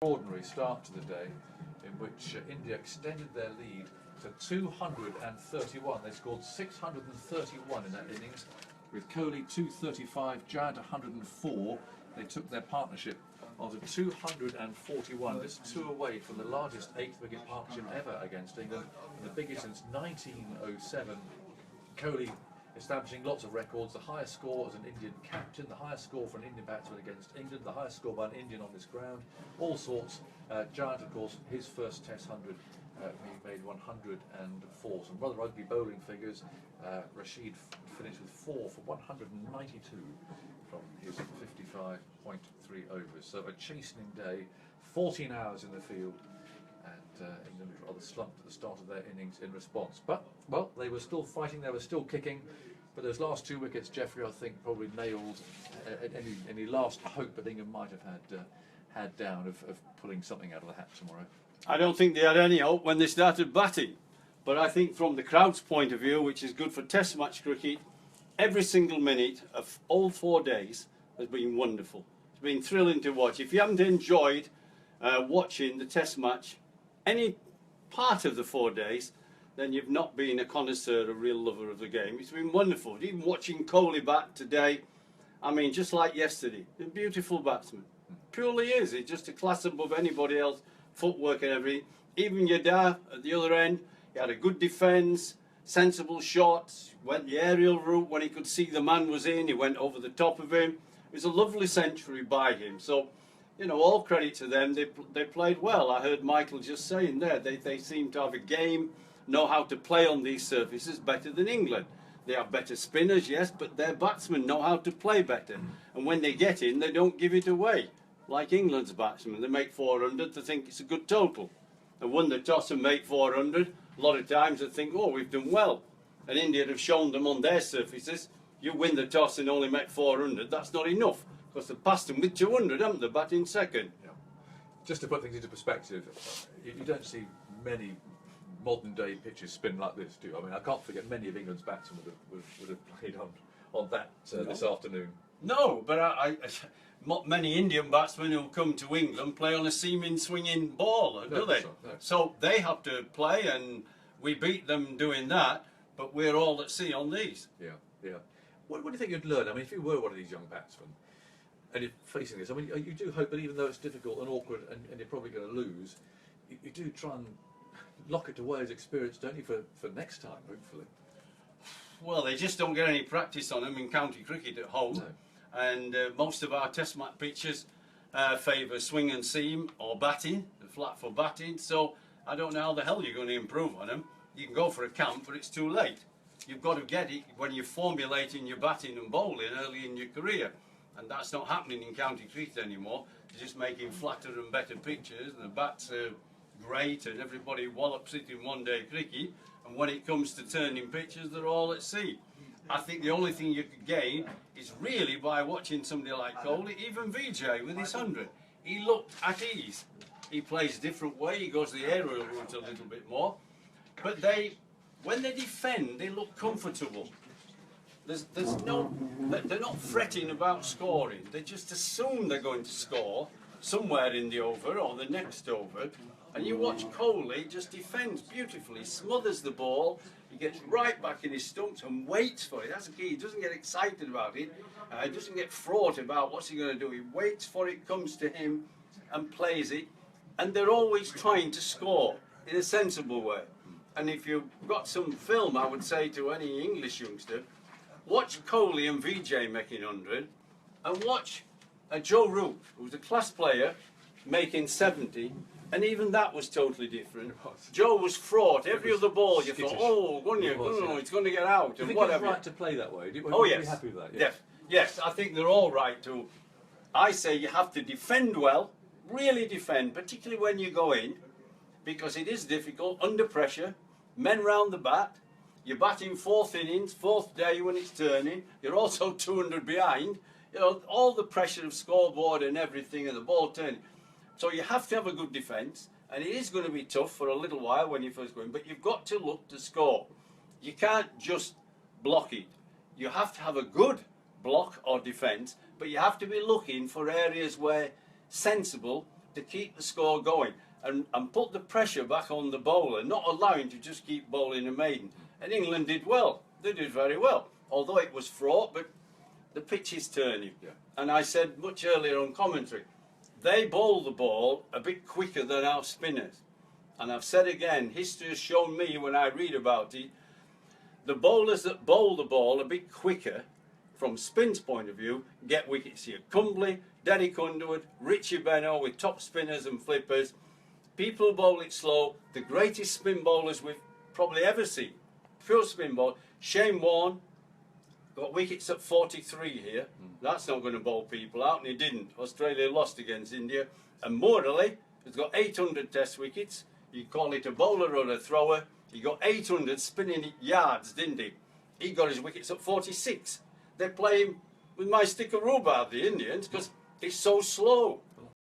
Extraordinary start to the day in which India extended their lead to 231. They scored 631 in that innings, with Kohli 235, Jayant 104. They took their partnership onto 241, just two away from the largest 8-wicket partnership ever against England, and the biggest since 1907. Kohli establishing lots of records, the highest score as an Indian captain, the highest score for an Indian batsman against England, the highest score by an Indian on this ground, all sorts. Jayant, of course, his first Test 100, he made 104. Some rather ugly bowling figures. Rashid finished with 4 for 192 from his 55.3 overs. So a chastening day, 14 hours in the field, and England rather slumped at the start of their innings in response. But, well, they were still fighting, they were still kicking, but those last 2 wickets, Geoffrey, I think, probably nailed any last hope that England might have had down of pulling something out of the hat tomorrow. I don't think they had any hope when they started batting, but I think from the crowd's point of view, which is good for Test match cricket, every single minute of all 4 days has been wonderful. It's been thrilling to watch. If you haven't enjoyed watching the Test match any part of the 4 days, then you've not been a connoisseur, a real lover of the game. It's been wonderful. Even watching Kohli bat today, I mean, just like yesterday, a beautiful batsman. Purely is. It's just a class above anybody else, footwork and everything. Even Yadav at the other end, he had a good defence, sensible shots, went the aerial route when he could see the man was in, he went over the top of him. It was a lovely century by him. So, you know, all credit to them. They played well. I heard Michael just saying there, they seem to have a game, know how to play on these surfaces better than England. They have better spinners, yes, but their batsmen know how to play better. And when they get in, they don't give it away. Like England's batsmen, they make 400, they think it's a good total. And won the toss and make 400, a lot of times they think, oh, we've done well. And India have shown them on their surfaces, you win the toss and only make 400, that's not enough. Because they've passed them with 200, haven't they, batting second. Yeah. Just to put things into perspective, you don't see many modern day pitches spin like this, do you? I mean, I can't forget many of England's batsmen would have played on that this afternoon. No, but not many Indian batsmen who come to England play on a seaming swinging ball, do they? No. So they have to play, and we beat them doing that, but we're all at sea on these. Yeah, yeah. What do you think you'd learn? I mean, if you were one of these young batsmen, and you're facing this, I mean, you do hope that even though it's difficult and awkward and you're probably going to lose, you do try and lock it away as experience, don't you, for next time, hopefully? Well, they just don't get any practice on them in county cricket at home. No. And most of our Test match pitches favour swing and seam or batting, flat for batting. So I don't know how the hell you're going to improve on them. You can go for a camp, but it's too late. You've got to get it when you're formulating your batting and bowling early in your career. And that's not happening in county cricket anymore. They're just making flatter and better pitches, and the bats are great, and everybody wallops it in one-day cricket. And when it comes to turning pitches, they're all at sea. I think the only thing you could gain is really by watching somebody like Kohli, even VJ with his 100. He looked at ease. He plays a different way, he goes the aerial route a little bit more. But when they defend, they look comfortable. There's no, they're not fretting about scoring. They just assume they're going to score somewhere in the over or the next over. And you watch Kohli just defends beautifully, smothers the ball, he gets right back in his stumps and waits for it. That's the key. He doesn't get excited about it. He doesn't get fraught about what's he going to do. He waits for it, comes to him and plays it. And they're always trying to score in a sensible way. And if you've got some film, I would say to any English youngster, watch Kohli and VJ making 100 and watch Joe Root, who's a class player, making 70. And even that was totally different. Joe was fraught. Every other ball, you thought, oh, it's going to get out. Do you think whatever. It's right to play that way? Oh, Are yes. you happy with that? Yes. Yes, I think they're all right to. I say you have to defend well, really defend, particularly when you go in, because it is difficult, under pressure, men round the bat, you're batting 4th innings, 4th day when it's turning, you're also 200 behind, you know, all the pressure of scoreboard and everything and the ball turning. So you have to have a good defence, and it is going to be tough for a little while when you first go in, but you've got to look to score. You can't just block it. You have to have a good block or defence, but you have to be looking for areas where sensible, to keep the score going and put the pressure back on the bowler, not allowing to just keep bowling a maiden. And England did well. They did very well. Although it was fraught, but the pitch is turning. Yeah. And I said much earlier on commentary, they bowl the ball a bit quicker than our spinners. And I've said again, history has shown me when I read about it, the bowlers that bowl the ball a bit quicker, from spin's point of view, get wickets here. Cumbly, Derek Underwood, Richie Beno with top spinners and flippers. People bowl it slow. The greatest spin bowlers we've probably ever seen. Pure spin ball. Shane Warne got wickets at 43 here. That's not going to bowl people out, and he didn't. Australia lost against India. And Morley has got 800 test wickets. You call it a bowler or a thrower. He got 800 spinning it yards, didn't he? He got his wickets at 46. They're playing with my stick of rhubarb, the Indians, because it's so slow.